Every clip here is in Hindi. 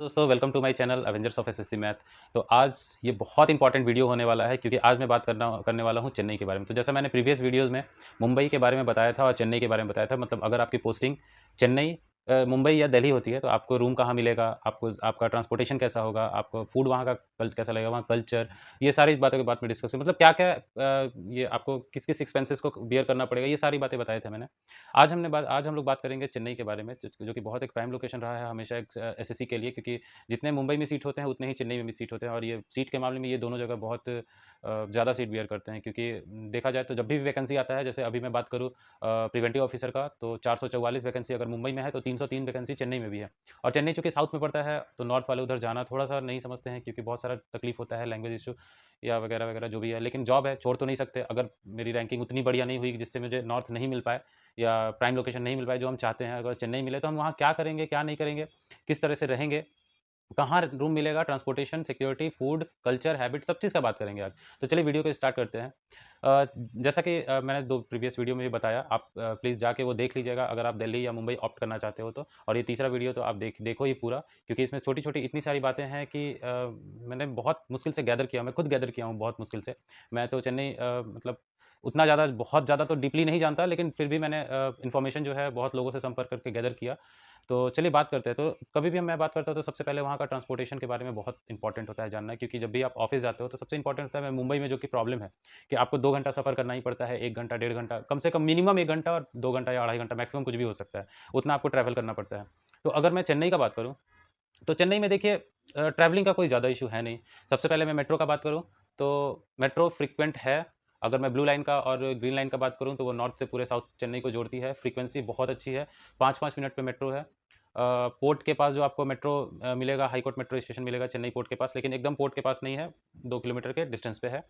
दोस्तों welcome to my channel avengers of SSC math. तो आज ये बहुत इंपॉर्टेंट वीडियो होने वाला है क्योंकि आज मैं बात करने वाला हूँ चेन्नई के बारे में। तो जैसा मैंने प्रीवियस वीडियोस में मुंबई के बारे में बताया था और चेन्नई के बारे में बताया था, मतलब अगर आपकी पोस्टिंग चेन्नई मुंबई या दिल्ली होती है तो आपको रूम कहाँ मिलेगा, आपको आपका ट्रांसपोर्टेशन कैसा होगा, आपको फूड वहाँ का कैसा लगेगा, वहाँ कल्चर, ये सारी बातों के बाद में डिस्कस, मतलब क्या क्या ये आपको किस किस एक्सपेंसेस को बियर करना पड़ेगा, ये सारी बातें बताए थे मैंने। आज हम लोग बात करेंगे चेन्नई के बारे में, जो कि बहुत एक प्राइम लोकेशन रहा है हमेशा एसएससी के लिए, क्योंकि जितने मुंबई में सीट होते हैं उतने ही चेन्नई में भी सीट होते हैं, और ये सीट के मामले में ये दोनों जगह बहुत ज़्यादा सीट बियर करते हैं, क्योंकि देखा जाए तो जब भी वैकेंसी आता है, जैसे अभी मैं बात करूँ प्रिवेंटिव ऑफिसर का, तो 444 वैकेंसी अगर मुंबई में है तो 303 वैकेंसी चेन्नई में भी है। और चेन्नई चूँकि साउथ में पड़ता है तो नॉर्थ वाले उधर जाना थोड़ा-सा नहीं समझते हैं, क्योंकि बहुत सारा तकलीफ होता है, लैंग्वेज इश्यू या वगैरह-वगैरह जो भी है। लेकिन जॉब है, छोड़ तो नहीं सकते। अगर मेरी रैंकिंग उतनी बढ़िया नहीं हुई जिससे मुझे नॉर्थ नहीं मिल पाए या प्राइम लोकेशन नहीं मिल पाए जो हम चाहते हैं, अगर चेन्नई मिले तो हम वहाँ क्या करेंगे, क्या नहीं करेंगे, किस तरह से रहेंगे, कहाँ रूम मिलेगा, transportation, security, food, culture, habit, सब चीज़ का बात करेंगे आज। तो चलिए वीडियो को स्टार्ट करते हैं। जैसा कि मैंने 2 प्रीवियस वीडियो में भी बताया, आप प्लीज़ जाके वो देख लीजिएगा अगर आप दिल्ली या मुंबई ऑप्ट करना चाहते हो तो। और ये तीसरा वीडियो तो आप देखो ही पूरा, क्योंकि इसमें छोटी-छोटी इतनी सारी बातें हैं कि मैंने बहुत मुश्किल से गैदर किया, मैं खुद गैदर किया हूँ बहुत मुश्किल से। मैं तो चेन्नई मतलब उतना ज़्यादा, बहुत ज़्यादा तो डीपली नहीं जानता, लेकिन फिर भी मैंने इन्फॉर्मेशन जो है बहुत लोगों से संपर्क करके गैदर किया। तो चलिए बात करते हैं। तो कभी भी मैं बात करता हूँ तो सबसे पहले वहाँ का ट्रांसपोर्टेशन के बारे में बहुत इंपॉर्टेंट होता है जानना, क्योंकि जब भी आप ऑफिस जाते हो तो सबसे इंपॉर्टेंट होता है। मैं मुंबई में जो कि प्रॉब्लम है कि आपको 2 घंटा सफ़र करना ही पड़ता है, 1 घंटा, डेढ़ घंटा, कम से कम मिनिमम 1 घंटा, और 2 घंटा या अढ़ाई घंटा मैक्सिमम कुछ भी हो सकता है, उतना आपको ट्रैवल करना पड़ता है। तो अगर मैं चेन्नई का बात करूँ, तो चेन्नई में देखिए ट्रैवलिंग का कोई ज़्यादा इश्यू है नहीं। सबसे पहले मैं मेट्रो का बात करूँ, तो मेट्रो फ्रीक्वेंट है। अगर मैं ब्लू लाइन का और ग्रीन लाइन का बात करूँ तो वो नॉर्थ से पूरे साउथ चेन्नई को जोड़ती है, फ्रीक्वेंसी बहुत अच्छी है, 5-5 मिनट पे मेट्रो है। पोर्ट के पास जो आपको मेट्रो मिलेगा, हाई कोर्ट मेट्रो स्टेशन मिलेगा चेन्नई पोर्ट के पास, लेकिन एकदम पोर्ट के पास नहीं है, 2 किलोमीटर के डिस्टेंस पे है।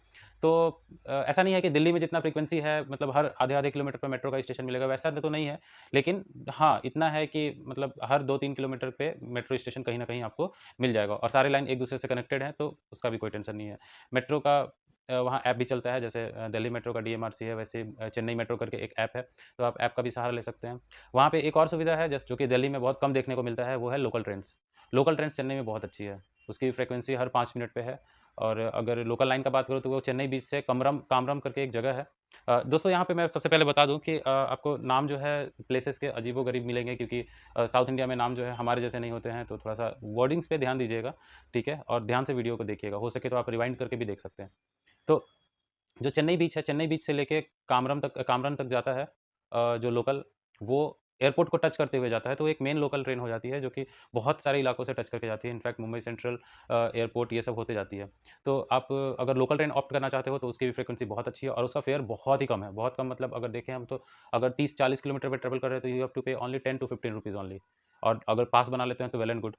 तो ऐसा नहीं है कि दिल्ली में जितना फ्रीक्वेंसी है, मतलब हर आधे-आधे किलोमीटर पे मेट्रो का स्टेशन मिलेगा, वैसा तो नहीं है। लेकिन हाँ, इतना है कि मतलब हर 2-3 किलोमीटर पे मेट्रो स्टेशन कहीं न कहीं आपको मिल जाएगा, और सारे लाइन एक-दूसरे से कनेक्टेड हैं, तो उसका भी कोई टेंशन नहीं है। मेट्रो का वहाँ ऐप भी चलता है, जैसे दिल्ली मेट्रो का डीएमआरसी है, वैसे चेन्नई मेट्रो करके एक ऐप है, तो आप ऐप का भी सहारा ले सकते हैं। वहाँ पे एक और सुविधा है जो कि दिल्ली में बहुत कम देखने को मिलता है, वो है local trains. Local trains Chennai में बहुत अच्छी है, उसकी फ्रीक्वेंसी हर 5 मिनट पे है। और अगर लोकल लाइन का बात करूँ तो वो चेन्नई बीच से कामरम करके एक जगह है। दोस्तों यहाँ पे मैं सबसे पहले बता दूँ कि आपको नाम जो है प्लेसेस के अजीबो-गरीब मिलेंगे, क्योंकि साउथ इंडिया में नाम जो है हमारे जैसे नहीं होते हैं, तो थोड़ा-सा वर्डिंग्स पे ध्यान दीजिएगा, ठीक है? और ध्यान से वीडियो को देखिएगा, हो सके तो आप रिवाइंड करके भी देख सकते हैं। तो जो चेन्नई बीच है, चेन्नई बीच से लेके कामरन तक जाता है, जो लोकल, वो एयरपोर्ट को टच करते हुए जाता है, तो एक मेन लोकल ट्रेन हो जाती है जो कि बहुत सारे इलाकों से टच करके जाती है। इनफैक्ट मुंबई सेंट्रल एयरपोर्ट ये सब होते जाती है। तो आप अगर लोकल ट्रेन ऑप्ट करना चाहते हो तो उसकी भी फ्रीक्वेंसी बहुत अच्छी है और उसका फेयर बहुत ही कम है, बहुत कम, मतलब अगर देखें हम तो अगर 30-40 किलोमीटर पे ट्रैवल कर रहे हैं तो यू हैव टू पे ओनली 10 टू 15 रुपीज़ ओनली, और अगर पास बना लेते हैं तो वेल एंड गुड।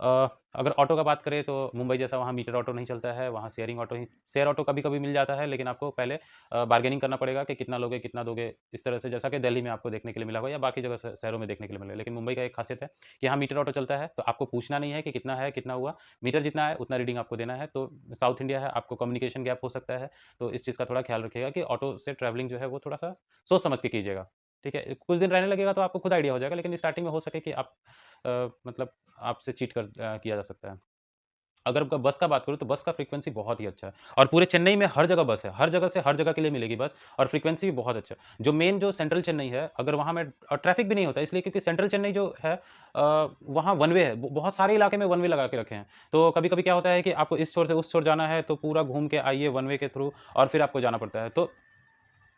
अगर ऑटो का बात करें तो मुंबई जैसा वहाँ मीटर ऑटो नहीं चलता है, वहाँ शेयर ऑटो कभी-कभी मिल जाता है, लेकिन आपको पहले बार्गेनिंग करना पड़ेगा कि कितना लोगे, कितना दोगे, इस तरह से, जैसा कि दिल्ली में आपको देखने के लिए मिला होगा या बाकी जगह शहरों में देखने के लिए मिलेगा। लेकिन मुंबई का एक खासियत है कि यहाँ मीटर ऑटो चलता है, तो आपको पूछना नहीं है कि कितना है, कितना हुआ, मीटर जितना है उतना रीडिंग आपको देना है। तो साउथ इंडिया है, आपको कम्युनिकेशन गैप हो सकता है, तो इस चीज़ का थोड़ा ख्याल रखिएगा कि ऑटो से ट्रैवलिंग जो है वो थोड़ा-सा सोच समझ के कीजिएगा, ठीक है? कुछ दिन रहने लगेगा तो आपको खुद आइडिया हो जाएगा, लेकिन स्टार्टिंग में हो सके कि आप मतलब आपसे चीट किया जा सकता है। अगर बस का बात करूँ तो बस का फ्रीक्वेंसी बहुत ही अच्छा है, और पूरे चेन्नई में हर जगह बस है, हर जगह से हर जगह के लिए मिलेगी बस, और फ्रीक्वेंसी भी बहुत अच्छा है। जो मेन जो सेंट्रल चेन्नई है, अगर वहाँ में ट्रैफिक भी नहीं होता है, इसलिए क्योंकि सेंट्रल चेन्नई जो है वहाँ वन वे है, बहुत सारे इलाके में वन वे लगा के रखे हैं। तो कभी-कभी क्या होता है कि आपको इस छोर से उस छोर जाना है तो पूरा घूम के आइए वन वे के थ्रू, और फिर आपको जाना पड़ता है। तो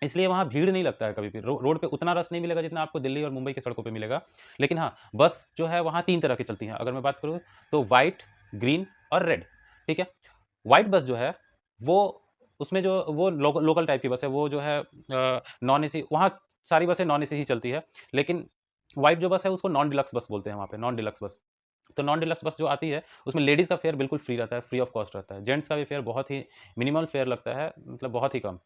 इसलिए वहाँ भीड़ नहीं लगता है कभी भी। रोड पे उतना रश नहीं मिलेगा जितना आपको दिल्ली और मुंबई की सड़कों पे मिलेगा। लेकिन हाँ, बस जो है वहाँ 3 तरह की चलती हैं। अगर मैं बात करूँ तो व्हाइट, ग्रीन और रेड, ठीक है? व्हाइट बस जो है, वो उसमें जो वो लोकल टाइप की बस है, वो जो है नॉन एसी, वहाँ सारी बसें नॉन एसी ही चलती है। लेकिन व्हाइट जो बस है उसको नॉन डिलक्स बस बोलते हैं वहाँ पे, नॉन डिलक्स बस। तो नॉन डिलक्स बस जो आती है, उसमें लेडीज़ का फेयर बिल्कुल फ्री रहता है, फ्री ऑफ कॉस्ट रहता है। जेंट्स का भी फेयर बहुत ही मिनिमल फेयर लगता है, मतलब बहुत ही कम।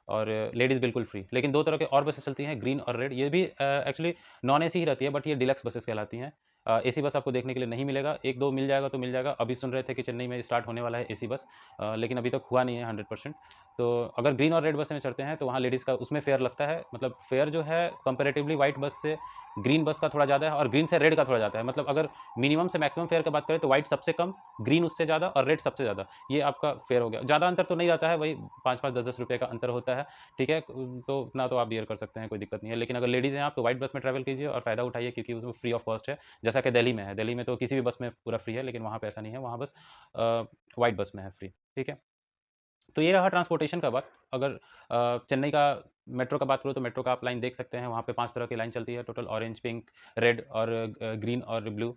और लेडीज़ बिल्कुल फ्री। लेकिन 2 तरह के और बसेस चलती हैं, ग्रीन और रेड। ये भी एक्चुअली नॉन एसी ही रहती है, बट ये डीलक्स बसेस कहलाती हैं। एसी बस आपको देखने के लिए नहीं मिलेगा, 1-2 मिल जाएगा तो मिल जाएगा। अभी सुन रहे थे कि चेन्नई में स्टार्ट होने वाला है एसी बस, लेकिन अभी तक हुआ नहीं है 100%। तो अगर ग्रीन और रेड बस में चढ़ते हैं तो वहाँ लेडीज़ का उसमें फेयर लगता है, मतलब फेयर जो है कंपैरेटिवली व्हाइट बस से ग्रीन बस का थोड़ा ज़्यादा है और ग्रीन से रेड का थोड़ा ज़्यादा है। मतलब अगर मिनिमम से मैक्सिमम फेयर की बात करें तो व्हाइट सबसे कम, ग्रीन उससे ज़्यादा और रेड सबसे ज़्यादा। ये आपका फेयर हो गया। ज़्यादा अंतर तो नहीं रहता है, वही 5-5, 10-10 रुपए का अंतर होता है, ठीक है? तो उतना तो आप बियर कर सकते हैं, कोई दिक्कत नहीं है। लेकिन अगर लेडीज़ हैं आप तो व्हाइट बस में ट्रैवल कीजिए और फ़ायदा उठाइए, क्योंकि उसमें फ्री ऑफ कॉस्ट है। जैसा कि दिल्ली में है, दिल्ली में तो किसी भी बस में पूरा फ्री है, लेकिन वहाँ पे ऐसा नहीं है, वहाँ बस व्हाइट बस में है फ्री, ठीक है? तो ये रहा ट्रांसपोर्टेशन का बात। अगर चेन्नई का मेट्रो का बात करूँ तो मेट्रो का आप लाइन देख सकते हैं, वहाँ पे 5 तरह की लाइन चलती है टोटल, ऑरेंज, पिंक, रेड और ग्रीन और ब्लू।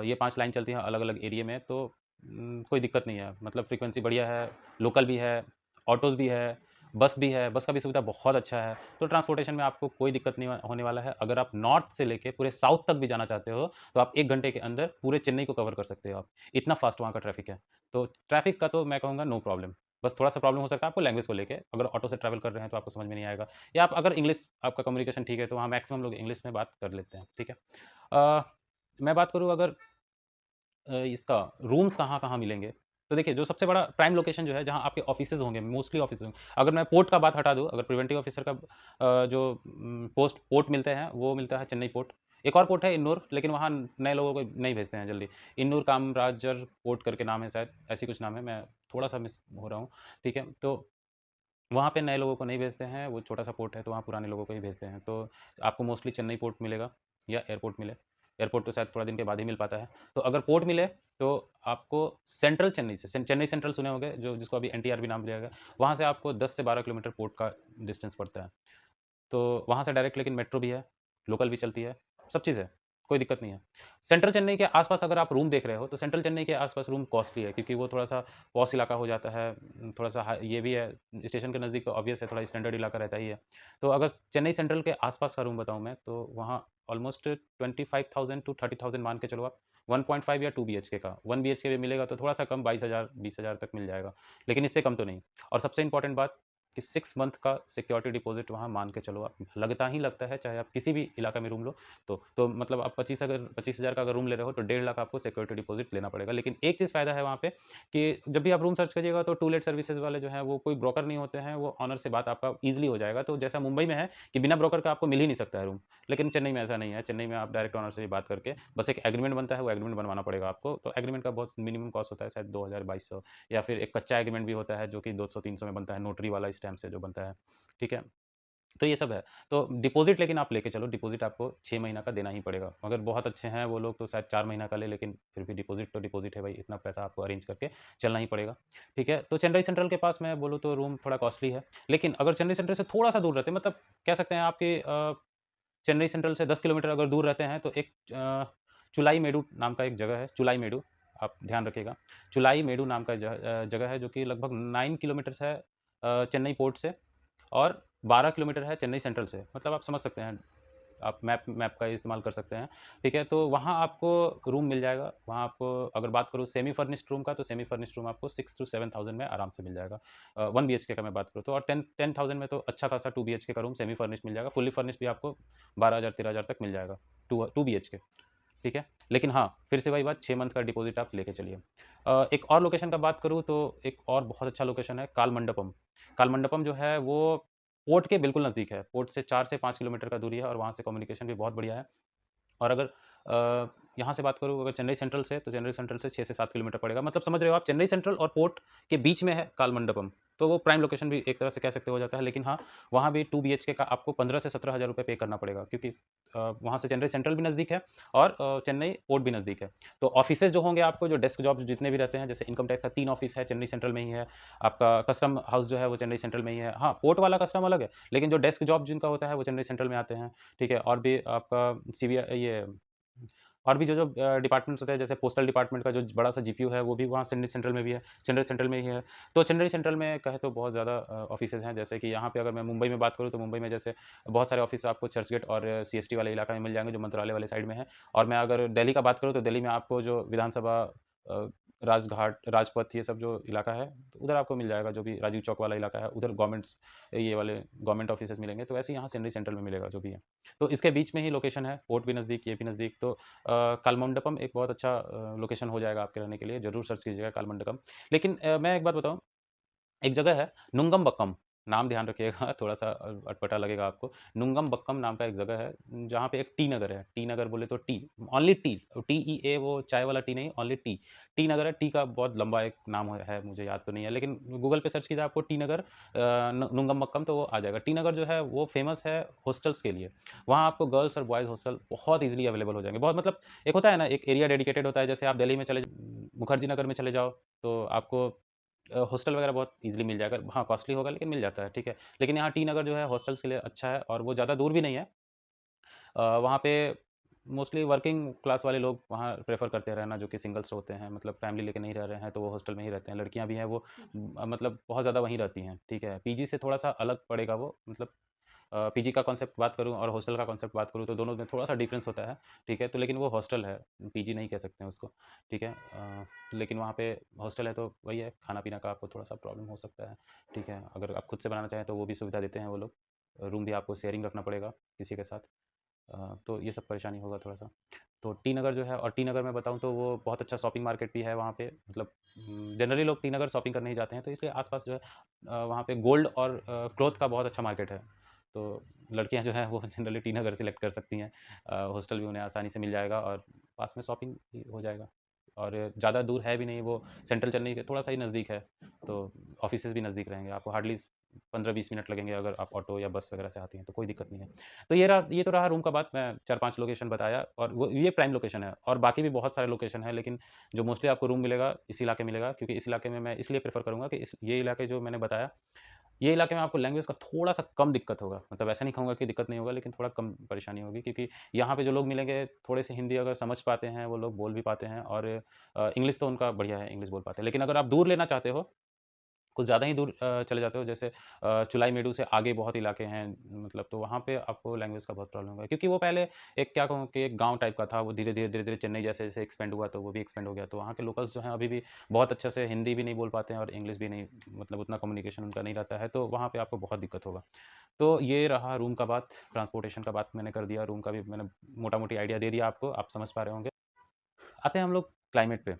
ये 5 लाइन चलती हैं अलग-अलग एरिया में, तो कोई दिक्कत नहीं है, मतलब फ्रीक्वेंसी बढ़िया है, लोकल भी है, ऑटोज़ भी है, बस भी है, बस का भी सुविधा बहुत अच्छा है। तो ट्रांसपोर्टेशन में आपको कोई दिक्कत नहीं होने वाला है। अगर आप नॉर्थ से लेके पूरे साउथ तक भी जाना चाहते हो, तो आप 1 घंटे के अंदर पूरे चेन्नई को कवर कर सकते हो आप। इतना फ़ास्ट वहाँ का ट्रैफ़िक है। तो ट्रैफ़िक का तो मैं कहूँगा नो प्रॉब्लम। बस थोड़ा-सा प्रॉब्लम हो सकता है आपको लैंग्वेज को लेके, अगर ऑटो से ट्रैवल कर रहे हैं तो आपको समझ में नहीं आएगा, या आप अगर इंग्लिश आपका कम्युनिकेशन ठीक है तो वहाँ मैक्सिमम लोग इंग्लिश में बात कर लेते हैं, ठीक है। अ, मैं बात करूँ अगर इसका रूम्स कहाँ-कहाँ मिलेंगे, तो देखिए जो सबसे बड़ा प्राइम लोकेशन जो है जहाँ आपके ऑफिसेज़ होंगे, मोस्टली ऑफिस होंगे। अगर मैं पोर्ट का बात हटा दूँ, अगर प्रिवेंटिव ऑफिसर का जो पोर्ट मिलते हैं, वो मिलता है चेन्नई पोर्ट। एक और पोर्ट है इन्नूर, लेकिन वहाँ नए लोगों को नहीं भेजते हैं जल्दी। इन्नूर कामराजर पोर्ट करके नाम है शायद, ऐसी कुछ नाम है, मैं थोड़ा-सा मिस हो रहा हूँ, ठीक है। तो वहाँ पे नए लोगों को नहीं भेजते हैं, वो छोटा-सा पोर्ट है, तो वहाँ पुराने लोगों को ही भेजते हैं। तो आपको मोस्टली चेन्नई पोर्ट मिलेगा या एयरपोर्ट मिले। एयरपोर्ट तो शायद थोड़ा दिन के बाद ही मिल पाता है। तो अगर पोर्ट मिले, तो आपको सेंट्रल चेन्नई से चेन्नई सेंट्रल सुने होंगे, जो जिसको अभी एनटीआर भी नाम दिया गया है, वहाँ से आपको 10 से 12 किलोमीटर पोर्ट का डिस्टेंस पड़ता है। तो वहाँ से डायरेक्ट लेकिन मेट्रो भी है, लोकल भी चलती है, सब चीज़ है, कोई दिक्कत नहीं है। सेंट्रल चेन्नई के आस-पास अगर आप रूम देख रहे हो, तो सेंट्रल चेन्नई के आस-पास रूम कॉस्टली है, क्योंकि वो थोड़ा-सा पॉश इलाका हो जाता है, थोड़ा-सा ये भी है, स्टेशन के नज़दीक तो ऑब्वियस है, थोड़ा स्टैंडर्ड इलाका रहता ही है। तो अगर चेन्नई सेंट्रल के आस-पास का रूम बताऊँ मैं, तो वहाँ ऑलमोस्ट 25,000 टू 30,000 मान के चलो आप, 1.5 या 2 बीएचके का। 1 बीएचके भी मिलेगा तो थोड़ा-सा कम 22,000 20,000 तक मिल जाएगा, लेकिन इससे कम तो नहीं। और सबसे इम्पोर्टेंट बात कि 6 मंथ का सिक्योरिटी डिपॉज़िट वहाँ मान के चलो आप, लगता ही लगता है, चाहे आप किसी भी इलाका में रूम लो, तो मतलब आप 25,000 का अगर रूम ले रहे हो, तो 1.5 लाख आपको सिक्योरिटी डिपॉज़िट लेना पड़ेगा। लेकिन एक चीज़ फ़ायदा है वहाँ पे कि जब भी आप रूम सर्च करिएगा, तो टू लेट सर्विसेज़ वाले जो हैं, वो कोई ब्रोकर नहीं होते हैं, वो ओनर से बात आपका ईज़िली हो जाएगा। तो जैसा मुंबई में है कि बिना ब्रोकर का आपको मिल ही नहीं सकता है रूम, लेकिन चेन्नई में ऐसा नहीं है। चेन्नई में आप डायरेक्ट ओनर से ही बात करके बस एक एग्रीमेंट बनता है, वो एग्रीमेंट बनवाना पड़ेगा आपको। तो एग्रीमेंट का बहुत मिनिमम कॉस्ट होता है, शायद 2,000-2,200, या फिर एक कच्चा एग्रीमेंट भी होता है जो कि 200-300 में बनता है, नोटरी वाला स्टैम्प से जो बनता है, ठीक है? तो ये सब है। तो डिपॉज़िट लेकिन आप लेके चलो, डिपॉज़िट आपको 6 महीना का देना ही पड़ेगा। अगर बहुत अच्छे हैं वो लोग तो शायद 4 महीना का लें, लेकिन फिर भी डिपॉज़िट तो डिपॉज़िट है भाई, इतना पैसा आपको अरेंज करके चलना ही पड़ेगा, ठीक है? तो चेन्नई सेंट्रल के पास मैं बोलूँ तो रूम थोड़ा कॉस्टली है, लेकिन अगर चेन्नई सेंट्रल से थोड़ा-सा दूर रहते हैं, मतलब कह सकते हैं आपके चेन्नई सेंट्रल से 10 किलोमीटर अगर दूर रहते हैं, तो एक चुलाई-मेडु नाम का एक जगह है, चुलाई-मेडु, आप ध्यान रखिएगा। चुलाई-मेडु नाम का जगह है, जो कि लगभग 9 किलोमीटर्स है चेन्नई पोर्ट से, और 12 किलोमीटर है चेन्नई सेंट्रल से। मतलब आप समझ सकते हैं, आप मैप मैप का इस्तेमाल कर सकते हैं, ठीक है? तो वहाँ आपको रूम मिल जाएगा। वहाँ आपको अगर बात करूँ सेमी फर्निश्ड रूम का, तो सेमी फर्निश्ड रूम आपको 6 टू 7,000 में आराम से मिल जाएगा। 1 बीएचके का मैं बात करूँ तो, और 10,000 में तो अच्छा खासा 2 बीएचके का रूम सेमी फर्निश्ड मिल जाएगा। फुल्ली फर्निश्ड भी आपको 12,000-13,000 तक मिल जाएगा, 2 बीएचके, ठीक है? लेकिन हाँ, फिर से वही बात, 6 मंथ का डिपॉज़िट आप लेके चलिए। एक और लोकेशन का बात करूँ तो एक और बहुत अच्छा लोकेशन है कालमंडपम। कालमंडपम जो है वो पोर्ट के बिल्कुल नज़दीक है। पोर्ट से 4 से 5 किलोमीटर का दूरी है, और वहाँ से कम्युनिकेशन भी बहुत बढ़िया है। और अगर यहाँ से बात करूँ अगर चेन्नई सेंट्रल से, तो चेन्नई सेंट्रल से 6 से 7 किलोमीटर पड़ेगा। मतलब समझ रहे हो आप, चेन्नई सेंट्रल और पोर्ट के बीच में है कालमंडपम। तो वो प्राइम लोकेशन भी एक तरह से कह सकते हो जाता है। लेकिन हाँ, वहाँ भी 2 बीएचके का आपको 15 से 17,000 रुपए पे करना पड़ेगा, क्योंकि वहाँ से चेन्नई सेंट्रल भी नज़दीक है, और चेन्नई पोर्ट भी नज़दीक है। तो ऑफ़िसेज़ जो होंगे आपको, जो डेस्क जॉब्स जितने भी रहते हैं, जैसे इनकम टैक्स का 3 ऑफ़िस है, चेन्नई सेंट्रल में ही है। आपका कस्टम हाउस जो है वो चेन्नई सेंट्रल में ही है। हाँ, पोर्ट वाला कस्टम अलग है, लेकिन जो डेस्क जॉब जिनका होता है वो चेन्नई सेंट्रल में आते हैं, ठीक है? और भी आपका सीबीआई ये और भी जो-जो डिपार्टमेंट्स होते हैं, जैसे पोस्टल डिपार्टमेंट का जो बड़ा-सा जीपीओ है, वो भी वहाँ चेन्नई सेंट्रल में भी है, चेन्नई सेंट्रल में ही है। तो चेन्नई सेंट्रल में कहें तो बहुत ज़्यादा ऑफ़िसेज़ हैं, जैसे कि यहाँ पे अगर मैं मुंबई में बात करूँ, तो मुंबई में जैसे बहुत सारे ऑफ़िस आपको चर्चगेट और सीएसटी वाले इलाका में मिल जाएँगे, जो मंत्रालय वाले साइड में है। और मैं अगर दिल्ली का बात करूँ, तो दिल्ली में आपको जो विधानसभा राजघाट, राजपथ, ये सब जो इलाका है, तो उधर आपको मिल जाएगा, जो भी राजीव चौक वाला इलाका है, उधर ये वाले गवर्नमेंट ऑफिसेज़ मिलेंगे, तो ऐसे ही यहाँ सेंट्रल सेंट्रल में मिलेगा जो भी है। तो इसके बीच में ही लोकेशन है, पोर्ट भी नज़दीक, ये भी नज़दीक, तो कालमंडपम एक बहुत अच्छा लोकेशन हो जाएगा आपके रहने के लिए, ज़रूर सर्च कीजिएगा कालमंडपम। लेकिन मैं एक बात बताऊँ, एक जगह है नुंगमबक्कम, नाम ध्यान रखिएगा, थोड़ा-सा अटपटा लगेगा आपको। नुंगमबक्कम नाम का एक जगह है, जहाँ पे एक टी नगर है। टी नगर बोले तो टी, ओनली टी, टीईए, वो चाय वाला टी नहीं, ओनली टी। टी नगर है, टी का बहुत लंबा एक नाम है, मुझे याद तो नहीं है, लेकिन गूगल पे सर्च कीजिए आपको टी नगर नुंगमबक्कम, तो वो आ जाएगा। टी नगर जो है वो फेमस है हॉस्टल्स के लिए। वहाँ आपको गर्ल्स और बॉयज़ हॉस्टल बहुत ईज़िली अवेलेबल हो जाएँगे। बहुत मतलब एक होता है ना, एक एरिया डेडिकेटेड होता है, जैसे आप दिल्ली में मुखर्जी नगर में चले जाओ, तो आपको हॉस्टल वगैरह बहुत ईज़िली मिल जाएगा। हाँ, कॉस्टली होगा लेकिन मिल जाता है, ठीक है। लेकिन यहाँ टी नगर जो है हॉस्टल्स के लिए अच्छा है, और वो ज़्यादा दूर भी नहीं है। वहाँ पे मोस्टली वर्किंग क्लास वाले लोग वहाँ प्रेफ़र करते हैं रहना, जो कि सिंगल्स होते हैं, मतलब फैमिली लेके नहीं रह रहे हैं, तो वो हॉस्टल में ही रहते हैं। लड़कियाँ भी हैं, वो मतलब बहुत ज़्यादा वहीं रहती हैं, ठीक है। पीजी से थोड़ा-सा अलग पड़ेगा वो, मतलब पीजी का कॉन्सेप्ट बात करूँ और हॉस्टल का कॉन्सेप्ट बात करूँ, तो दोनों में थोड़ा-सा डिफ़रेंस होता है, ठीक है। तो लेकिन वो हॉस्टल है, पीजी नहीं कह सकते हैं उसको, ठीक है। लेकिन वहाँ पे हॉस्टल है, तो वही है, खाना-पीना का आपको थोड़ा-सा प्रॉब्लम हो सकता है, ठीक है। अगर आप खुद से बनाना चाहें, तो वो भी सुविधा देते हैं वो लोग। रूम भी आपको शेयरिंग रखना पड़ेगा किसी के साथ। तो ये सब परेशानी होगा थोड़ा-सा। तो टी नगर जो है, और टी नगर में बताऊँ तो वो बहुत अच्छा शॉपिंग मार्केट भी है वहाँ पे, मतलब जनरली लोग टी नगर शॉपिंग करने ही जाते हैं, तो इसलिए आस-पास जो है वहाँ पे गोल्ड और क्लॉथ का बहुत अच्छा मार्केट है। तो लड़कियाँ जो हैं वो जनरली टी नगर सेलेक्ट कर सकती हैं। हॉस्टल भी उन्हें आसानी से मिल जाएगा, और पास में शॉपिंग भी हो जाएगा, और ज़्यादा दूर है भी नहीं वो, सेंट्रल चेन्नई के थोड़ा-सा ही नज़दीक है, तो ऑफ़िसेज़ भी नज़दीक रहेंगे। आपको हार्डली 15-20 मिनट लगेंगे, अगर आप ऑटो या बस वगैरह से आती हैं, तो कोई दिक्कत नहीं है। तो ये तो रहा रूम का बात, मैं 4-5 लोकेशन बताया, और वो ये प्राइम लोकेशन है, और बाकी भी बहुत सारे लोकेशन हैं, लेकिन जो मोस्टली आपको रूम मिलेगा इस इलाके मिलेगा, क्योंकि इस इलाके में मैं इसलिए प्रेफ़र करूँगा कि ये इलाके जो मैंने बताया, ये इलाके में आपको लैंग्वेज का थोड़ा-सा कम दिक्कत होगा। मतलब ऐसा नहीं कहूँगा कि दिक्कत नहीं होगा, लेकिन थोड़ा कम परेशानी होगी, क्योंकि यहाँ पे जो लोग मिलेंगे थोड़े से हिंदी अगर समझ पाते हैं, वो लोग बोल भी पाते हैं, और इंग्लिश तो उनका बढ़िया है, इंग्लिश बोल पाते हैं। लेकिन अगर आप दूर लेना चाहते हो, कुछ ज़्यादा ही दूर चले जाते हो, जैसे चुलाई-मेडू से आगे बहुत इलाके हैं, मतलब तो वहाँ पे आपको लैंग्वेज का बहुत प्रॉब्लम होगा, क्योंकि वो पहले एक, क्या कहूँ कि एक गाँव टाइप का था, वो धीरे-धीरे चेन्नई जैसे-जैसे एक्सपेंड हुआ, तो वो भी एक्सपेंड हो गया। तो वहाँ के लोकल्स जो हैं अभी भी बहुत अच्छे से हिंदी भी नहीं बोल पाते हैं, और इंग्लिश भी नहीं, मतलब उतना कम्युनिकेशन उनका नहीं रहता है, तो वहाँ पे आपको बहुत दिक्कत होगा। तो ये रहा रूम का बात, ट्रांसपोर्टेशन का बात मैंने कर दिया, रूम का भी मैंने मोटा-मोटी आइडिया दे दिया आपको, आप समझ पा रहे होंगे। आते हैं हम लोग क्लाइमेट पे।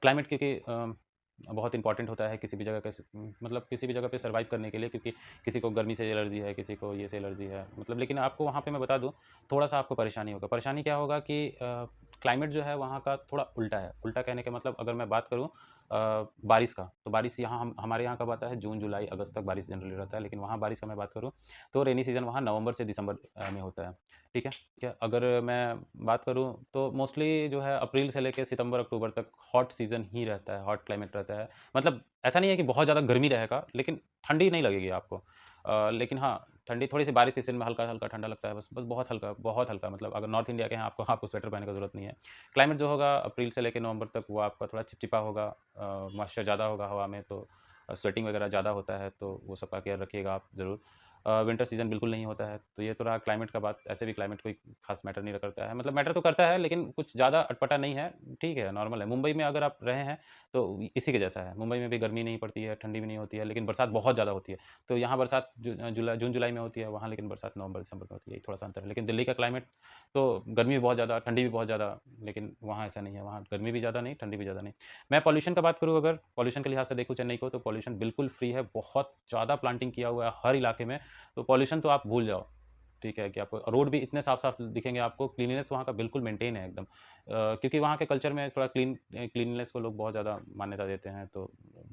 क्लाइमेट, क्योंकि बहुत इंपॉर्टेंट होता है किसी भी जगह मतलब किसी भी जगह पे सर्वाइव करने के लिए, क्योंकि किसी को गर्मी से एलर्जी है, किसी को ये से एलर्जी है, मतलब, लेकिन आपको वहाँ पे मैं बता दूँ, थोड़ा-सा आपको परेशानी होगा। परेशानी क्या होगा कि क्लाइमेट जो है वहाँ का थोड़ा उल्टा है। उल्टा कहने का मतलब, अगर मैं बात करूँ बारिश का, तो बारिश यहाँ हमारे यहाँ कब आता है, जून, जुलाई, अगस्त तक बारिश जनरली रहता है, लेकिन वहाँ बारिश का मैं बात करूँ, तो रेनी सीज़न वहाँ नवंबर से दिसंबर में होता है। ठीक है? क्या अगर मैं बात करूँ, तो मोस्टली जो है अप्रैल से लेके सितंबर अक्टूबर तक हॉट सीज़न ही रहता है, हॉट क्लाइमेट रहता है। मतलब ऐसा नहीं है कि बहुत ज़्यादा गर्मी रहेगा, लेकिन ठंडी नहीं लगेगी आपको। लेकिन हाँ, ठंडी थोड़ी-सी बारिश के सीज़न में हल्का-हल्का ठंडा लगता है, बस बस बहुत हल्का, मतलब अगर नॉर्थ इंडिया के हैं, आपको स्वेटर पहनने की ज़रूरत नहीं है। क्लाइमेट जो होगा अप्रैल से लेके नवंबर तक, वो आपका थोड़ा चिपचिपा होगा, मॉइस्चर ज़्यादा होगा हवा में, तो स्वेटिंग वगैरह ज़्यादा होता है, तो वो सब का केयर रखिएगा आप ज़रूर। विंटर सीज़न बिल्कुल नहीं होता है, तो ये तो रहा क्लाइमेट का बात। ऐसे भी क्लाइमेट कोई ख़ास मैटर नहीं करता है, मतलब मैटर तो करता है, लेकिन कुछ ज़्यादा अटपटा नहीं है, ठीक है, नॉर्मल है। मुंबई में अगर आप रहे हैं, तो इसी के जैसा है। मुंबई में भी गर्मी नहीं पड़ती है, ठंडी भी नहीं होती है, लेकिन बरसात बहुत ज़्यादा होती है। तो यहाँ बरसात जून-जुलाई में होती है, वहाँ लेकिन बरसात नवंबर-दिसंबर में होती है, यही थोड़ा-सा अंतर है। लेकिन दिल्ली का क्लाइमेट तो गर्मी भी बहुत ज़्यादा, ठंडी भी बहुत ज़्यादा, लेकिन वहाँ ऐसा नहीं है, वहाँ गर्मी भी ज़्यादा नहीं, ठंडी भी ज़्यादा नहीं। मैं पॉल्यूशन का बात करूँ, अगर पॉल्यूशन के लिहाज से देखूँ चेन्नई को, तो पॉल्यूशन बिल्कुल फ्री है, बहुत ज़्यादा प्लांटिंग किया हुआ है हर इलाके में, तो पॉल्यूशन तो आप भूल जाओ। ठीक है, कि आपको रोड भी इतने साफ-साफ दिखेंगे आपको, क्लीनलीनेस वहाँ का बिल्कुल मेंटेन है एकदम। क्योंकि वहाँ के कल्चर में थोड़ा क्लीनलीनेस को लोग बहुत ज़्यादा मान्यता देते हैं, तो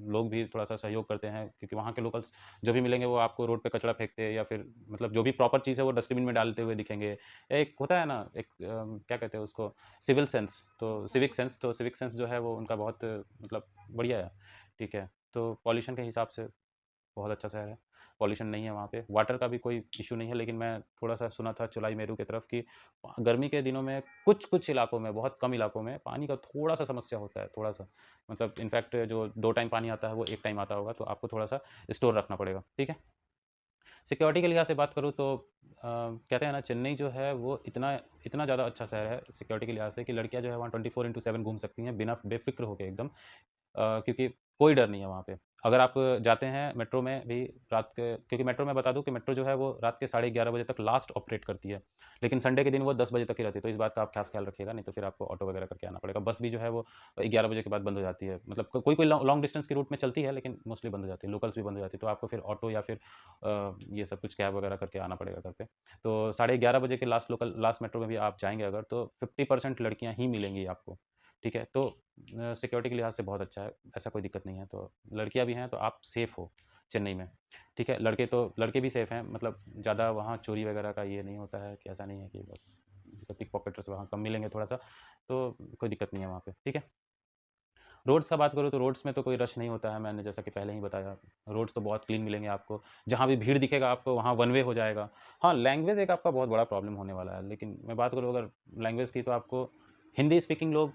लोग भी थोड़ा-सा सहयोग करते हैं, क्योंकि वहाँ के लोकल्स जो भी मिलेंगे, वो आपको रोड पे कचरा फेंकते हैं, या फिर मतलब जो भी प्रॉपर चीज़ है वो डस्टबिन में डालते हुए दिखेंगे। एक होता है ना, एक क्या कहते हैं उसको, सिविक सेंस जो है वो उनका बहुत मतलब बढ़िया है, ठीक है। तो पॉल्यूशन के हिसाब से बहुत अच्छा शहर है, पॉल्यूशन नहीं है वहाँ पे, वाटर का भी कोई इश्यू नहीं है, लेकिन मैं थोड़ा-सा सुना था चुलाई मेरू की तरफ कि गर्मी के दिनों में कुछ-कुछ इलाकों में, बहुत कम इलाकों में पानी का थोड़ा-सा समस्या होता है, थोड़ा-सा। मतलब इनफैक्ट जो 2 टाइम पानी आता है, वो 1 टाइम आता होगा, तो आपको थोड़ा-सा स्टोर रखना पड़ेगा, ठीक है? सिक्योरिटी के लिहाज से बात करूँ तो कहते हैं ना, चेन्नई जो है वो इतना इतना ज़्यादा अच्छा शहर है सिक्योरिटी के लिहाज से कि लड़कियाँ जो है वहाँ 24/7 घूम सकती हैं बिना बेफ़िक्र होके एकदम। क्योंकि कोई डर नहीं है वहाँ पे। अगर आप जाते हैं मेट्रो में भी रात के, क्योंकि मेट्रो मैं बता दूँ कि मेट्रो जो है वो रात के 11:30 बजे तक लास्ट ऑपरेट करती है। लेकिन संडे के दिन वो 10 बजे तक ही रहती है, तो इस बात का आप ख़ास ख़्याल रखिएगा, नहीं तो फिर आपको ऑटो वगैरह करके आना पड़ेगा। बस भी जो है वो 11 बजे के बाद बंद हो जाती है। मतलब कोई-कोई लॉन्ग डिस्टेंस के रूट में चलती है, लेकिन मोस्टली बंद हो जाती है। लोकल्स भी बंद हो जाती है, तो आपको फिर ऑटो या फिर ये सब कुछ कैब वगैरह करके आना पड़ेगा घर पे। तो 11:30 बजे के लास्ट मेट्रो में भी आप जाएँगे अगर, तो 50% लड़कियाँ ही मिलेंगी आपको। ठीक है? तो सिक्योरिटी के लिहाज से बहुत अच्छा है, ऐसा कोई दिक्कत नहीं है। तो लड़कियाँ भी हैं तो आप सेफ़ हो चेन्नई में, ठीक है? लड़के भी सेफ़ हैं, मतलब ज़्यादा वहाँ चोरी वगैरह का ये नहीं होता है कि ऐसा नहीं है कि बहुत पिक पॉकेटर्स वहाँ कम मिलेंगे थोड़ा-सा, तो कोई दिक्कत नहीं है वहाँ पे, ठीक है? रोड्स का बात करूँ तो रोड्स में तो कोई रश नहीं होता है, मैंने जैसा कि पहले ही बताया। रोड्स तो बहुत क्लीन मिलेंगे आपको, जहाँ भी भीड़ दिखेगा आपको वहाँ वन वे हो जाएगा। हाँ, लैंग्वेज एक आपका बहुत बड़ा प्रॉब्लम होने वाला है, लेकिन मैं बात करूँ अगर लैंग्वेज की, तो आपको हिंदी स्पीकिंग लोग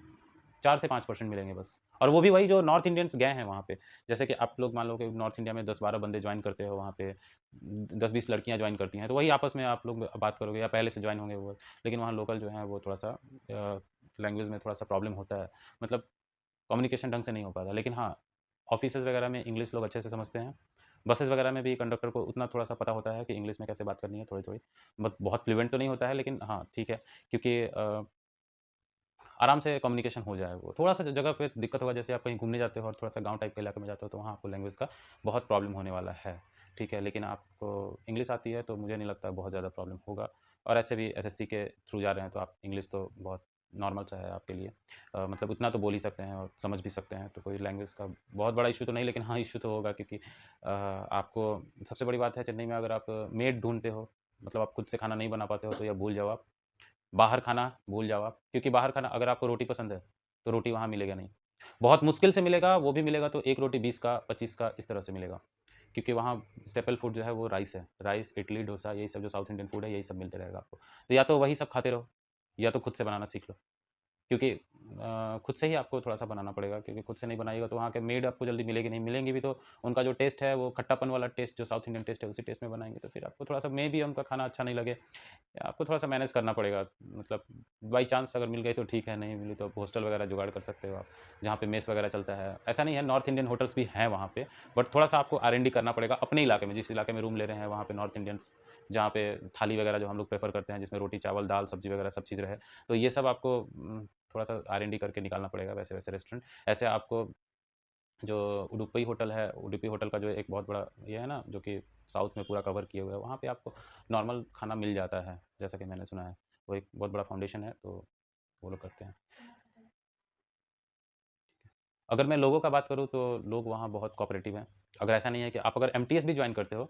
4 से 5% मिलेंगे बस, और वो भी वही जो नॉर्थ इंडियंस गए हैं वहाँ पे। जैसे कि आप लोग मान लो कि नॉर्थ इंडिया में 10-12 बंदे जॉइन करते हो वहाँ पे, 10-20 लड़कियाँ जॉइन करती हैं, तो वही आपस में आप लोग बात करोगे, या पहले से जॉइन होंगे वो। लेकिन वहाँ लोकल जो हैं वो थोड़ा-सा लैंग्वेज में थोड़ा-सा प्रॉब्लम होता है। मतलब कम्युनिकेशन ढंग से नहीं हो पाता। लेकिन हाँ, ऑफ़िसेज़ वगैरह में इंग्लिश लोग अच्छे से समझते हैं। बसेज़ वगैरह में भी कंडक्टर को उतना थोड़ा-सा पता होता है कि इंग्लिश में कैसे बात करनी है थोड़ी-थोड़ी। बट बहुत फ्लुएंट तो नहीं होता है, लेकिन हाँ, ठीक है, क्योंकि आराम से कम्युनिकेशन हो जाए वो। थोड़ा-सा जगह पे दिक्कत होगा, जैसे आप कहीं घूमने जाते हो और थोड़ा-सा गाँव टाइप के इलाके में जाते हो, तो वहाँ आपको लैंग्वेज का बहुत प्रॉब्लम होने वाला है, ठीक है? लेकिन आपको इंग्लिश आती है, तो मुझे नहीं लगता बहुत ज़्यादा प्रॉब्लम होगा, और ऐसे भी एसएससी के थ्रू जा रहे हैं, तो आप इंग्लिश तो बहुत नॉर्मल सा है आपके लिए। मतलब उतना तो बोल ही सकते हैं और समझ भी सकते हैं, तो कोई लैंग्वेज का बहुत बड़ा इश्यू तो नहीं, लेकिन हाँ, इश्यू तो होगा, क्योंकि आपको सबसे बड़ी बात है चेन्नई में, अगर आप मेड ढूँढते हो, मतलब आप खुद से खाना नहीं बना पाते हो, तो या भूल जाओ आप। बाहर खाना भूल जाओ आप, क्योंकि बाहर खाना, अगर आपको रोटी पसंद है, तो रोटी वहाँ मिलेगा नहीं। बहुत मुश्किल से मिलेगा, वो भी मिलेगा तो 1 रोटी 20 का, 25 का, इस तरह से मिलेगा। क्योंकि वहाँ स्टेपल फूड जो है वो राइस है। राइस, इडली, डोसा, यही सब जो साउथ इंडियन फूड है, यही सब मिलते रहेगा आपको। तो या तो वही सब खाते रहो, या तो खुद से बनाना सीख लो। क्योंकि खुद से ही आपको थोड़ा-सा बनाना पड़ेगा, क्योंकि खुद से नहीं बनाइएगा तो वहाँ के मेड आपको जल्दी मिलेगी नहीं, मिलेंगी भी तो उनका जो टेस्ट है वो खट्टापन वाला टेस्ट, जो साउथ इंडियन टेस्ट है, उसी टेस्ट में बनाएँगे, तो फिर आपको थोड़ा-सा मेबी उनका खाना अच्छा नहीं लगे, या आपको थोड़ा-सा मैनेज करना पड़ेगा। मतलब बाई चांस अगर मिल गई तो ठीक है, नहीं मिली तो आप हॉस्टल वगैरह जुगाड़ कर सकते हो आप, जहाँ पे मेस वगैरह चलता है। ऐसा नहीं है, नॉर्थ इंडियन होटल्स भी हैं वहाँ पे, बट थोड़ा-सा आपको आर-एन-डी करना पड़ेगा अपने इलाके में, जिस इलाके में रूम ले रहे हैं वहाँ पे नॉर्थ इंडियंस, जहाँ पे थाली वगैरह जो हम लोग प्रेफ़र करते हैं, जिसमें रोटी, चावल, दाल, सब्ज़ी वगैरह सब चीज़ रहे। तो ये सब आपको थोड़ा-सा आर-एन-डी करके निकालना पड़ेगा, वैसे-वैसे रेस्टोरेंट। ऐसे आपको जो उडुपी होटल है, उडुपी होटल का जो एक बहुत बड़ा ये है ना, जो कि साउथ में पूरा कवर किए हुए है, वहाँ पे आपको नॉर्मल खाना मिल जाता है, जैसा कि मैंने सुना है। वो एक बहुत बड़ा फाउंडेशन है, तो वो लोग करते हैं। अगर मैं लोगों का बात करूँ तो लोग वहाँ बहुत कोऑपरेटिव हैं। अगर ऐसा नहीं है कि आप अगर एमटीएस भी जॉइन करते हो,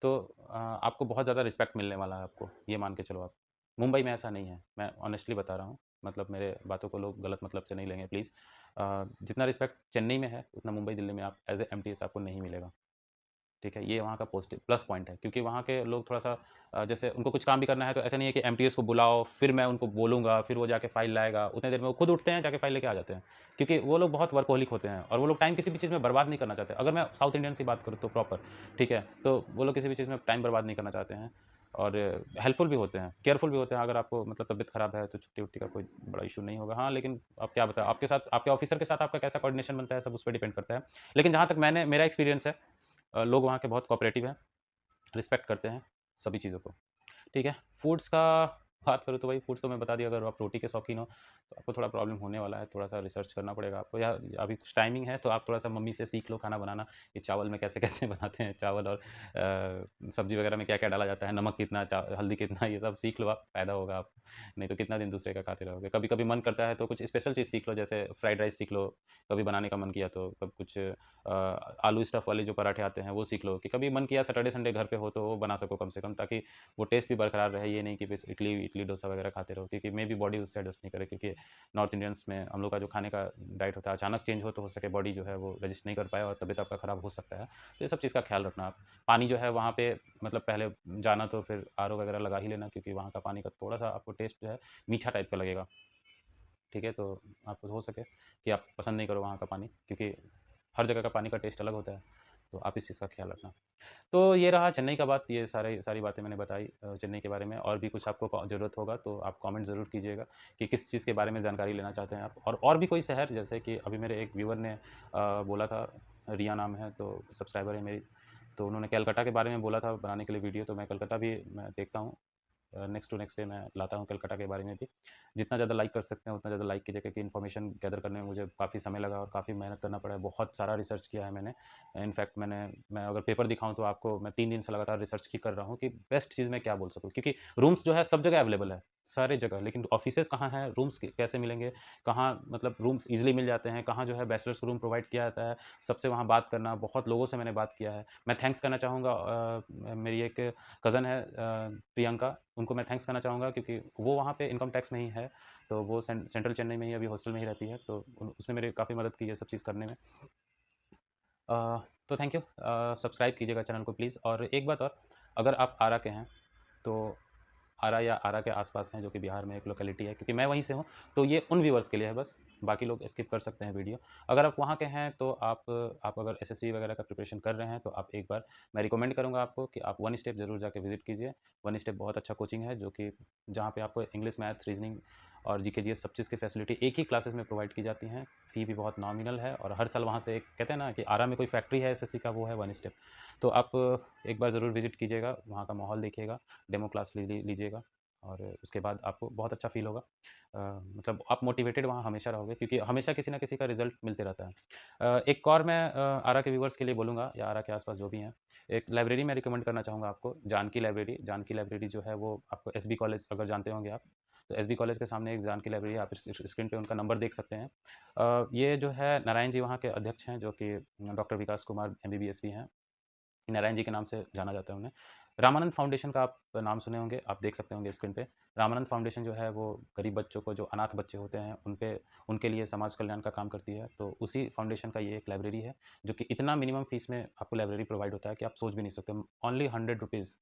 तो आपको बहुत ज़्यादा रिस्पेक्ट मिलने वाला है आपको, ये मान के चलो आप। मुंबई में ऐसा नहीं है, मैं ऑनेस्टली बता रहा हूँ, मतलब मेरे बातों को लोग गलत मतलब से नहीं लेंगे प्लीज़। जितना रिस्पेक्ट चेन्नई में है, उतना मुंबई, दिल्ली में आप एज़ ए एमटीएस आपको नहीं मिलेगा। ठीक है, ये वहाँ का पॉज़िटिव प्लस पॉइंट है, क्योंकि वहाँ के लोग थोड़ा-सा जैसे उनको कुछ काम भी करना है, तो ऐसा नहीं है कि एमटीएस को बुलाओ, फिर मैं उनको बोलूँगा, फिर वो जाके फ़ाइल लाएगा, उतनी देर में वो खुद उठते हैं, जाके फ़ाइल लेके आ जाते हैं। क्योंकि वो लोग बहुत वर्कहॉलिक होते हैं, और वो लोग टाइम किसी भी चीज़ में बर्बाद नहीं करना चाहते। अगर मैं साउथ इंडियंस की बात करूँ तो प्रॉपर, ठीक है? तो वो लोग किसी भी चीज़ में टाइम बर्बाद नहीं करना चाहते हैं, और हेल्पफुल भी होते हैं, केयरफुल भी होते हैं। अगर आपको मतलब तबीयत ख़राब है, तो छुट्टी-वुट्टी का कोई बड़ा इश्यू नहीं होगा। हाँ, लेकिन अब क्या बताएँ, आपके साथ आपके ऑफ़िसर के साथ आपका कैसा कोऑर्डिनेशन बनता है, सब उस पे डिपेंड करता है। लेकिन जहाँ तक मेरा एक्सपीरियंस है, लोग वहाँ के बहुत कोऑपरेटिव हैं, रिस्पेक्ट करते हैं सभी चीज़ों को, ठीक है। फूड्स का बात करूँ तो भाई, फूड्स तो मैं बता दिया, अगर आप रोटी के शौकीन हो तो आपको थोड़ा प्रॉब्लम होने वाला है, थोड़ा-सा रिसर्च करना पड़ेगा आपको, या अभी कुछ टाइमिंग है तो आप थोड़ा-सा मम्मी से सीख लो खाना बनाना, कि चावल में कैसे-कैसे बनाते हैं चावल, और सब्ज़ी वगैरह में क्या-क्या डाला जाता है, नमक कितना, चा हल्दी कितना, ये सब सीख लो आप, फ़ायदा होगा आपको। नहीं तो कितना दिन दूसरे का खाते रहोगे। कभी-कभी मन करता है तो कुछ स्पेशल चीज़ सीख लो, जैसे फ्राइड राइस सीख लो, कभी बनाने का मन किया तो, कभी कुछ आलू स्टफ़ वाले जो पराठे आते हैं वो सीख लो, कि कभी मन किया सैटरडे संडे घर पे हो तो वो बना सको कम से कम, ताकि वो टेस्ट भी बरकरार रहे। ये नहीं कि बस इडली इडली डोसा वगैरह खाते रहो, क्योंकि मेबी बॉडी उससे एडजस्ट नहीं करे, क्योंकि नॉर्थ इंडियंस में हम लोग का जो खाने का डाइट होता है, अचानक चेंज हो सके बॉडी जो है वो रजिस्ट नहीं कर पाए, और तबीयत आपका खराब हो सकता है। तो ये सब चीज़ का ख्याल रखना आप। पानी जो है वहाँ पे, मतलब पहले जाना तो फिर आरओ वगैरह लगा ही लेना, क्योंकि वहाँ का पानी का थोड़ा-सा आपको टेस्ट जो है मीठा टाइप का लगेगा। ठीक है? तो आपको हो सके कि आप पसंद नहीं करो वहाँ का पानी, क्योंकि हर जगह का पानी का टेस्ट अलग होता है। तो आप इस चीज़ का ख्याल रखना। तो ये रहा चेन्नई का बात, ये सारी बातें मैंने बताई चेन्नई के बारे में। और भी कुछ आपको ज़रूरत होगा तो आप कमेंट ज़रूर कीजिएगा कि किस चीज़ के बारे में जानकारी लेना चाहते हैं आप, और भी कोई शहर, जैसे कि अभी मेरे एक व्यूअर ने बोला था, रिया नाम है, तो सब्सक्राइबर है मेरी, तो उन्होंने कलकत्ता के बारे में बोला था बनाने के लिए वीडियो, तो मैं कलकत्ता भी मैं देखता हूँ। नेक्स्ट टू नेक्स्ट डे मैं लाता हूँ कलकत्ता के बारे में भी। जितना ज़्यादा लाइक कर सकते हैं उतना ज़्यादा लाइक कीजिए, क्योंकि इन्फॉर्मेशन गैदर करने में मुझे काफ़ी समय लगा और काफ़ी मेहनत करना पड़ा है। बहुत सारा रिसर्च किया है मैंने। इनफैक्ट मैं अगर पेपर दिखाऊँ तो आपको, मैं 3 दिन से लगातार रिसर्च ही कर रहा हूँ कि बेस्ट चीज़ मैं क्या बोल सकूँ, क्योंकि रूम्स जो है सब जगह अवेलेबल है, सारे जगह, लेकिन ऑफिसेज़ कहाँ हैं, रूम्स कैसे मिलेंगे, कहाँ मतलब रूम्स ईज़िली मिल जाते हैं, कहाँ जो है बैचलर्स रूम प्रोवाइड किया जाता है, सबसे वहाँ बात करना, बहुत लोगों से मैंने बात किया है। मैं थैंक्स करना चाहूँगा, मेरी एक कज़न है प्रियंका, उनको मैं थैंक्स करना चाहूँगा, क्योंकि वो वहाँ पे इनकम टैक्स में ही है, तो वो सेंट्रल चेन्नई में ही अभी हॉस्टल में ही रहती है, तो उसने मेरी काफ़ी मदद की है सब चीज़ करने में। तो थैंक यू, सब्सक्राइब कीजिएगा चैनल को प्लीज़। और एक बात और, अगर आप आरा के हैं तो आरा या आरा के आसपास हैं, जो कि बिहार में एक लोकेलिटी है, क्योंकि मैं वहीं से हूँ, तो ये उन व्यूवर्स के लिए है बस, बाकी लोग स्किप कर सकते हैं वीडियो। अगर आप वहाँ के हैं तो आप अगर एसएससी वगैरह का प्रिपरेशन कर रहे हैं तो आप एक बार, मैं रिकमेंड करूँगा आपको कि आप वन स्टेप ज़रूर जाके विजिट कीजिए। वन स्टेप बहुत अच्छा कोचिंग है, जो कि जहाँ पे आपको इंग्लिश, मैथ, रीजनिंग और जीके जीएस सब चीज़ की फैसिलिटी एक ही क्लासेस में प्रोवाइड की जाती हैं। फ़ी भी बहुत नॉमिनल है, और हर साल वहाँ से, एक कहते हैं ना कि आरा में कोई फैक्ट्री है एसएससी का, वो है वन स्टेप। तो आप एक बार ज़रूर विजिट कीजिएगा, वहाँ का माहौल देखिएगा, डेमो क्लास लीजिएगा, और उसके बाद आपको बहुत अच्छा फ़ील होगा। मतलब आप मोटिवेटेड वहाँ हमेशा रहोगे, क्योंकि हमेशा किसी न किसी का रिज़ल्ट मिलते रहता है। एक और मैं आरा के व्यूअर्स के लिए बोलूँगा, या आरा के आस-पास जो भी हैं, एक लाइब्रेरी मैं रिकमेंड करना चाहूँगा आपको, जानकी लाइब्रेरी। जानकी लाइब्रेरी जो है वो आपको एसबी कॉलेज, अगर जानते होंगे आप, तो एसबी कॉलेज के सामने एक जानकी लाइब्रेरी है, आप स्क्रीन पे उनका नंबर देख सकते हैं। ये जो है नारायण जी वहाँ के अध्यक्ष हैं, जो कि डॉक्टर विकास कुमार एमबीबीएस भी हैं। नारायण जी के नाम से जाना जाता है उन्हें। रामानंद फाउंडेशन का आप नाम सुने होंगे, आप देख सकते होंगे स्क्रीन पे। रामानंद फाउंडेशन जो है वो गरीब बच्चों को, जो अनाथ बच्चे होते हैं, उनके लिए समाज कल्याण का काम करती है। तो उसी फाउंडेशन का ये एक लाइब्रेरी है, जो कि इतना मिनिमम फीस में आपको लाइब्रेरी प्रोवाइड होता है कि आप सोच भी नहीं सकते। Only 100 rupees,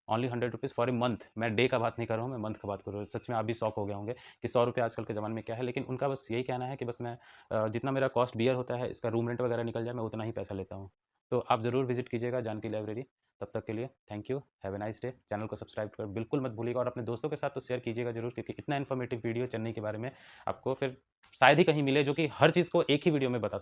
only 100 rupees for a month. मैं डे का बात नहीं कर रहा हूँ, मैं मंथ का बात कर रहा हूँ। सच में आप भी शॉक हो गए होंगे कि 100 रुपये आजकल के ज़माने में क्या है, लेकिन उनका बस यही कहना है कि बस मैं जितना मेरा कॉस्ट बियर होता है, इसका रूम रेंट वगैरह निकल जाए, मैं उतना ही पैसा लेता हूँ। तो आप ज़रूर विज़िट कीजिएगा जानकी लाइब्रेरी। तब तक के लिए thank you, have a nice day. Channel को सब्सक्राइब कर बिल्कुल मत भूलिएगा, और अपने दोस्तों के साथ तो शेयर कीजिएगा ज़रूर, क्योंकि इतना इन्फॉर्मेटिव वीडियो चेन्नई के बारे में आपको फिर शायद ही कहीं मिले, जो कि हर चीज़ को एक ही वीडियो में बता